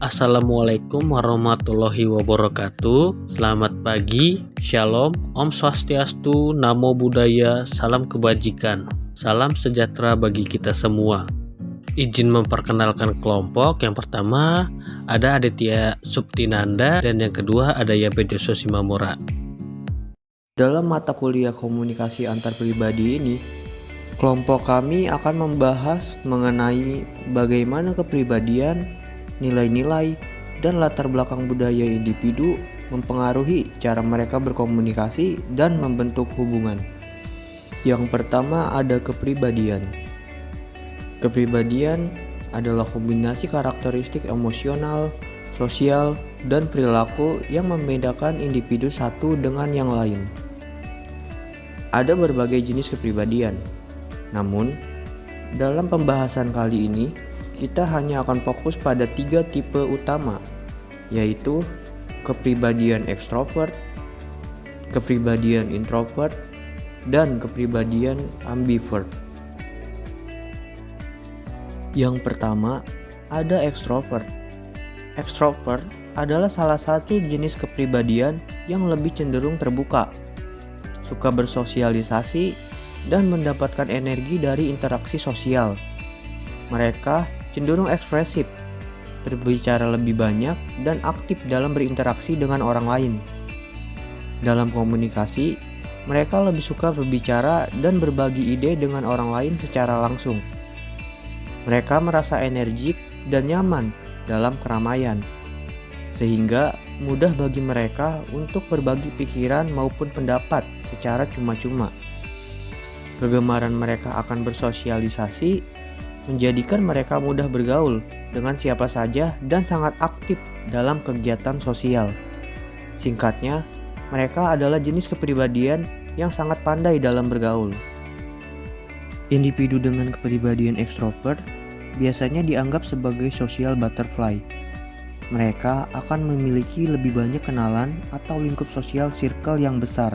Assalamualaikum warahmatullahi wabarakatuh. Selamat pagi, Shalom, Om Swastiastu, Namo Buddhaya, salam kebajikan, salam sejahtera bagi kita semua. Izin memperkenalkan kelompok. Yang pertama ada Aditya Suptinanda dan yang kedua ada Yabedeso Simamora. Dalam mata kuliah komunikasi antar pribadi ini, kelompok kami akan membahas mengenai bagaimana kepribadian, nilai-nilai, dan latar belakang budaya individu mempengaruhi cara mereka berkomunikasi dan membentuk hubungan. Yang pertama ada kepribadian. Kepribadian adalah kombinasi karakteristik emosional, sosial, dan perilaku yang membedakan individu satu dengan yang lain. Ada berbagai jenis kepribadian. Namun, dalam pembahasan kali ini, kita hanya akan fokus pada 3 tipe utama, yaitu kepribadian ekstrovert, kepribadian introvert, dan kepribadian ambivert. Yang pertama, ada ekstrovert. Ekstrovert adalah salah satu jenis kepribadian yang lebih cenderung terbuka, suka bersosialisasi, dan mendapatkan energi dari interaksi sosial. Mereka cenderung ekspresif, berbicara lebih banyak, dan aktif dalam berinteraksi dengan orang lain. Dalam komunikasi, mereka lebih suka berbicara dan berbagi ide dengan orang lain secara langsung. Mereka merasa energik dan nyaman dalam keramaian, sehingga mudah bagi mereka untuk berbagi pikiran maupun pendapat secara cuma-cuma. Kegemaran mereka akan bersosialisasi menjadikan mereka mudah bergaul dengan siapa saja dan sangat aktif dalam kegiatan sosial. Singkatnya, mereka adalah jenis kepribadian yang sangat pandai dalam bergaul. Individu dengan kepribadian ekstrovert biasanya dianggap sebagai social butterfly. Mereka akan memiliki lebih banyak kenalan atau lingkup sosial circle yang besar.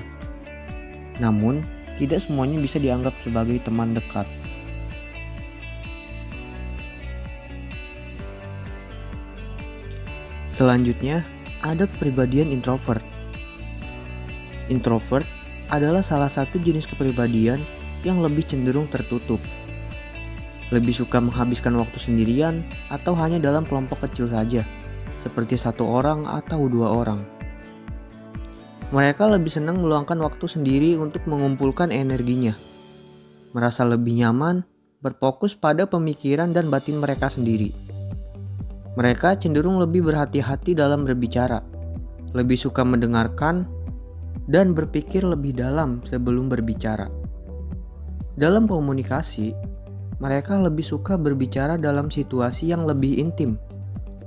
Namun, tidak semuanya bisa dianggap sebagai teman dekat. Selanjutnya, ada kepribadian introvert. Introvert adalah salah satu jenis kepribadian yang lebih cenderung tertutup. Lebih suka menghabiskan waktu sendirian atau hanya dalam kelompok kecil saja, seperti 1 orang atau 2 orang. Mereka lebih senang meluangkan waktu sendiri untuk mengumpulkan energinya, merasa lebih nyaman, berfokus pada pemikiran dan batin mereka sendiri. Mereka cenderung lebih berhati-hati dalam berbicara, lebih suka mendengarkan, dan berpikir lebih dalam sebelum berbicara. Dalam komunikasi, mereka lebih suka berbicara dalam situasi yang lebih intim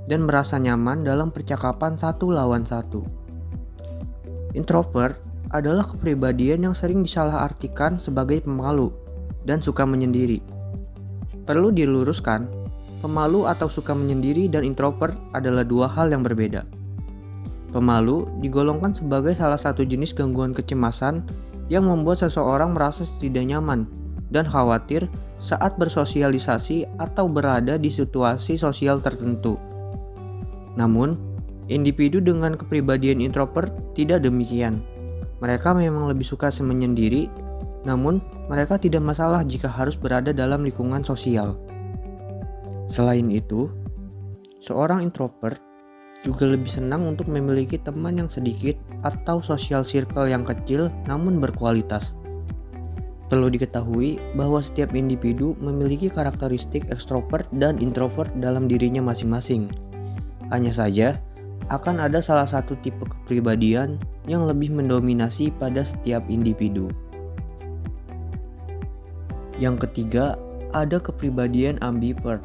dan merasa nyaman dalam percakapan 1 lawan 1. Introvert adalah kepribadian yang sering disalahartikan sebagai pemalu dan suka menyendiri. Perlu diluruskan, pemalu atau suka menyendiri dan introvert adalah 2 hal yang berbeda. Pemalu digolongkan sebagai salah satu jenis gangguan kecemasan yang membuat seseorang merasa tidak nyaman dan khawatir saat bersosialisasi atau berada di situasi sosial tertentu. Namun, individu dengan kepribadian introvert tidak demikian. Mereka memang lebih suka menyendiri, namun mereka tidak masalah jika harus berada dalam lingkungan sosial. Selain itu, seorang introvert juga lebih senang untuk memiliki teman yang sedikit atau social circle yang kecil namun berkualitas. Perlu diketahui bahwa setiap individu memiliki karakteristik ekstrovert dan introvert dalam dirinya masing-masing. Hanya saja, akan ada salah satu tipe kepribadian yang lebih mendominasi pada setiap individu. Yang ketiga, ada kepribadian ambivert.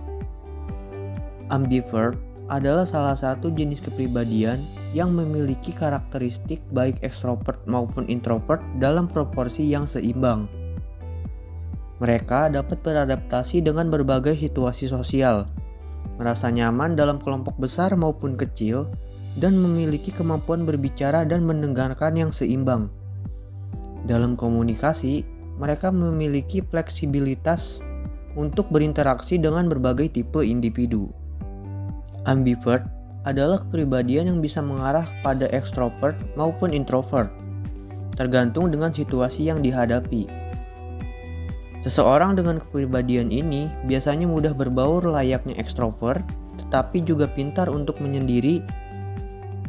Ambivert adalah salah satu jenis kepribadian yang memiliki karakteristik baik ekstrovert maupun introvert dalam proporsi yang seimbang. Mereka dapat beradaptasi dengan berbagai situasi sosial, merasa nyaman dalam kelompok besar maupun kecil, dan memiliki kemampuan berbicara dan mendengarkan yang seimbang. Dalam komunikasi, mereka memiliki fleksibilitas untuk berinteraksi dengan berbagai tipe individu. Ambivert adalah kepribadian yang bisa mengarah pada ekstrovert maupun introvert, tergantung dengan situasi yang dihadapi. Seseorang dengan kepribadian ini biasanya mudah berbaur layaknya ekstrovert, tetapi juga pintar untuk menyendiri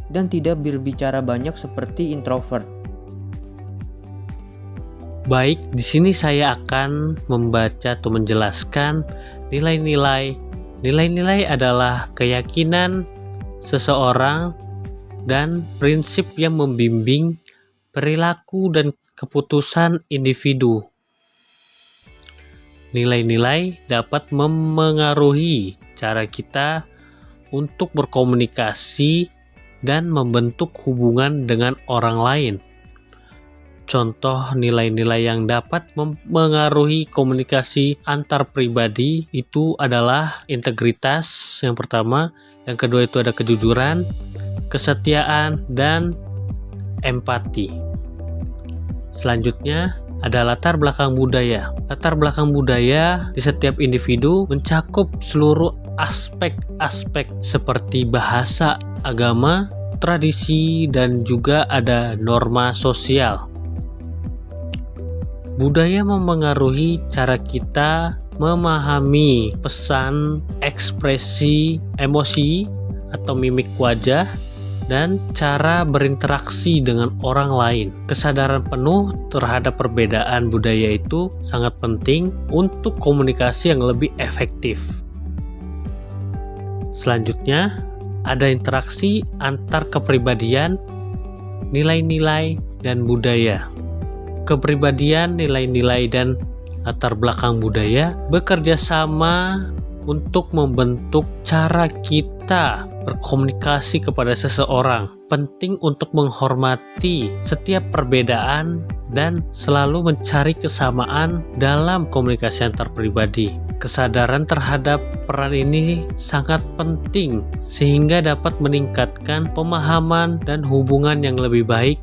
dan tidak berbicara banyak seperti introvert. Baik, di sini saya akan membaca atau menjelaskan nilai-nilai. Nilai-nilai adalah keyakinan seseorang dan prinsip yang membimbing perilaku dan keputusan individu. Nilai-nilai dapat memengaruhi cara kita untuk berkomunikasi dan membentuk hubungan dengan orang lain. Contoh nilai-nilai yang dapat mempengaruhi komunikasi antar pribadi itu adalah integritas yang pertama, yang kedua itu ada kejujuran, kesetiaan, dan empati. Selanjutnya ada latar belakang budaya. Latar belakang budaya di setiap individu mencakup seluruh aspek-aspek seperti bahasa, agama, tradisi, dan juga ada norma sosial. Budaya memengaruhi cara kita memahami pesan, ekspresi, emosi, atau mimik wajah, dan cara berinteraksi dengan orang lain. Kesadaran penuh terhadap perbedaan budaya itu sangat penting untuk komunikasi yang lebih efektif. Selanjutnya, ada interaksi antar kepribadian, nilai-nilai, dan budaya. Kepribadian, nilai-nilai, dan latar belakang budaya bekerja sama untuk membentuk cara kita berkomunikasi kepada seseorang. Penting untuk menghormati setiap perbedaan dan selalu mencari kesamaan dalam komunikasi antar pribadi. Kesadaran terhadap peran ini sangat penting sehingga dapat meningkatkan pemahaman dan hubungan yang lebih baik.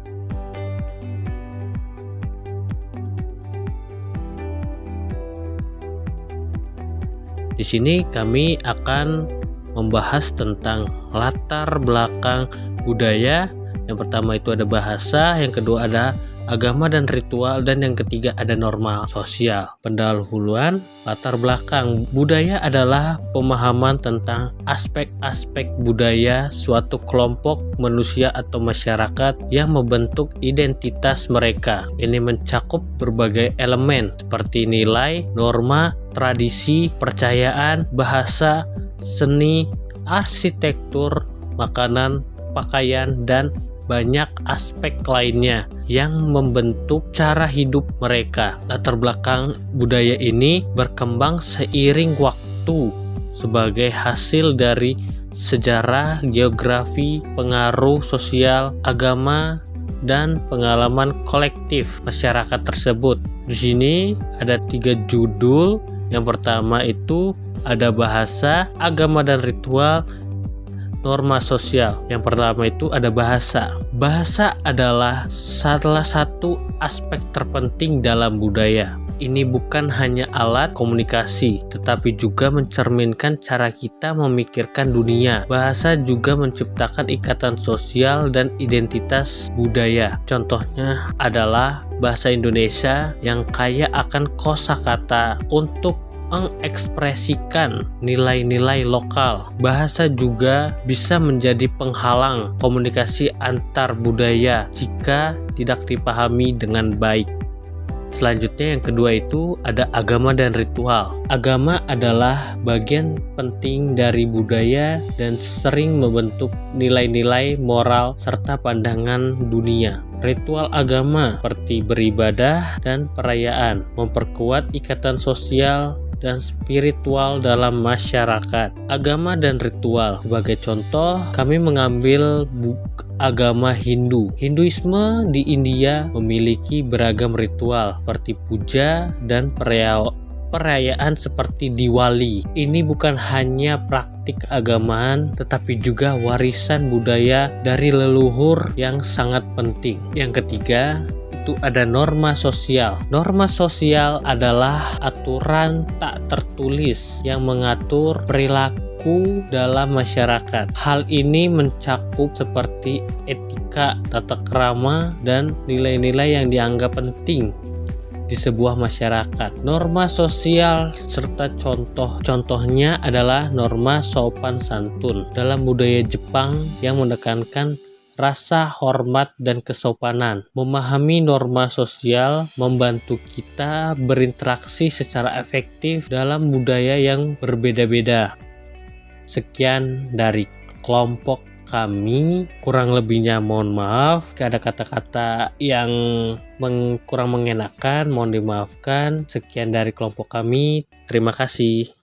Di sini kami akan membahas tentang latar belakang budaya. Yang pertama itu ada bahasa, yang kedua ada agama dan ritual, dan yang ketiga ada norma sosial. Pendahuluan latar belakang budaya adalah pemahaman tentang aspek-aspek budaya suatu kelompok manusia atau masyarakat yang membentuk identitas mereka. Ini mencakup berbagai elemen seperti nilai, norma, tradisi, percayaan, bahasa, seni, arsitektur, makanan, pakaian, dan banyak aspek lainnya yang membentuk cara hidup mereka. Latar belakang budaya ini berkembang seiring waktu sebagai hasil dari sejarah, geografi, pengaruh sosial, agama, dan pengalaman kolektif masyarakat tersebut. Di sini ada 3 judul. Yang pertama itu ada bahasa, agama dan ritual, norma sosial. Yang pertama itu ada bahasa. Bahasa adalah salah satu aspek terpenting dalam budaya. Ini bukan hanya alat komunikasi, tetapi juga mencerminkan cara kita memikirkan dunia. Bahasa juga menciptakan ikatan sosial dan identitas budaya. Contohnya adalah bahasa Indonesia yang kaya akan kosakata untuk mengekspresikan nilai-nilai lokal. Bahasa juga bisa menjadi penghalang komunikasi antar budaya jika tidak dipahami dengan baik. Selanjutnya yang kedua itu ada agama dan ritual. Agama adalah bagian penting dari budaya dan sering membentuk nilai-nilai moral serta pandangan dunia. Ritual agama seperti beribadah dan perayaan memperkuat ikatan sosial dan spiritual dalam masyarakat. Agama dan ritual. Sebagai contoh, kami mengambil agama Hindu. Hinduisme di India memiliki beragam ritual seperti puja dan perayaan seperti Diwali. Ini bukan hanya praktik keagamaan, tetapi juga warisan budaya dari leluhur yang sangat penting. Yang ketiga, itu ada norma sosial. Norma sosial adalah aturan tak tertulis yang mengatur perilaku berlaku dalam masyarakat. Hal ini mencakup seperti etika, tata krama, dan nilai-nilai yang dianggap penting di sebuah masyarakat. Norma sosial serta contohnya adalah norma sopan santun dalam budaya Jepang yang menekankan rasa hormat dan kesopanan. Memahami norma sosial membantu kita berinteraksi secara efektif dalam budaya yang berbeda-beda. Sekian dari kelompok kami, kurang lebihnya mohon maaf. Jika ada kata-kata yang kurang mengenakan, mohon dimaafkan. Sekian dari kelompok kami, terima kasih.